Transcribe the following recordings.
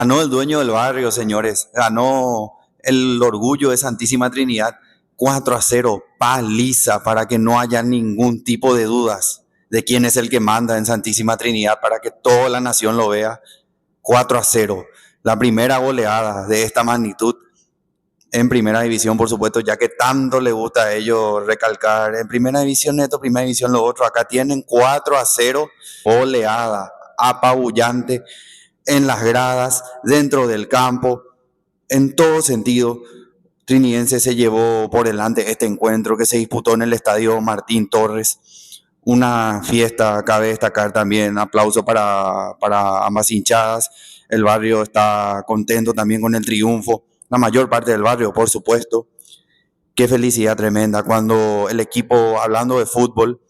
Ganó el dueño del barrio, señores. Ganó el orgullo de Santísima Trinidad 4-0, paliza, para que no haya ningún tipo de dudas de quién es el que manda en Santísima Trinidad, para que toda la nación lo vea. 4-0, la primera goleada de esta magnitud en primera división, por supuesto, ya que tanto le gusta a ellos recalcar en primera división esto, primera división lo otro. Acá tienen 4-0, goleada apabullante en las gradas, dentro del campo, en todo sentido. Trinidense se llevó por delante este encuentro que se disputó en el estadio Martín Torres. Una fiesta, cabe destacar también, aplauso para ambas hinchadas. El barrio está contento también con el triunfo, la mayor parte del barrio, por supuesto. Qué felicidad tremenda cuando el equipo, hablando de fútbol,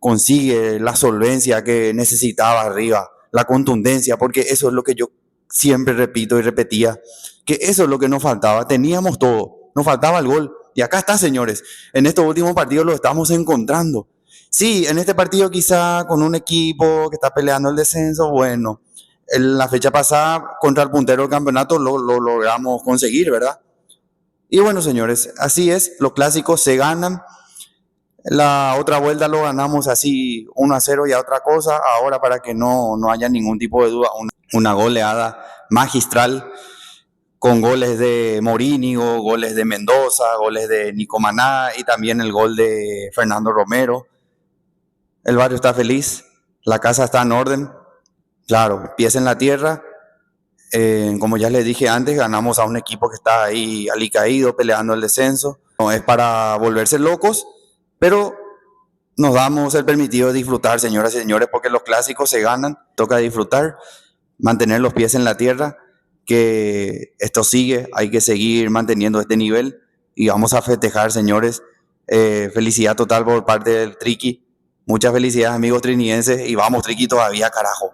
consigue la solvencia que necesitaba arriba, la contundencia, porque eso es lo que yo siempre repito y repetía, que eso es lo que nos faltaba. Teníamos todo, nos faltaba el gol. Y acá está, señores, en estos últimos partidos lo estamos encontrando. Sí, en este partido quizá con un equipo que está peleando el descenso, bueno, en la fecha pasada contra el puntero del campeonato lo logramos conseguir, ¿verdad? Y bueno, señores, así es, los clásicos se ganan. La otra vuelta lo ganamos así 1-0 y a otra cosa. Ahora, para que no haya ningún tipo de duda, una goleada magistral con goles de Morínigo, goles de Mendoza, goles de Nico Maná y también el gol de Fernando Romero. El barrio está feliz, la casa está en orden. Claro, pies en la tierra. Como ya les dije antes, ganamos a un equipo que está ahí alicaído peleando el descenso. No es para volverse locos, pero nos damos el permitido de disfrutar, señoras y señores, porque los clásicos se ganan, toca disfrutar, mantener los pies en la tierra, que esto sigue, hay que seguir manteniendo este nivel y vamos a festejar, señores. Felicidad total por parte del Triqui. Muchas felicidades, amigos trinidenses, y vamos, Triqui, todavía, carajo.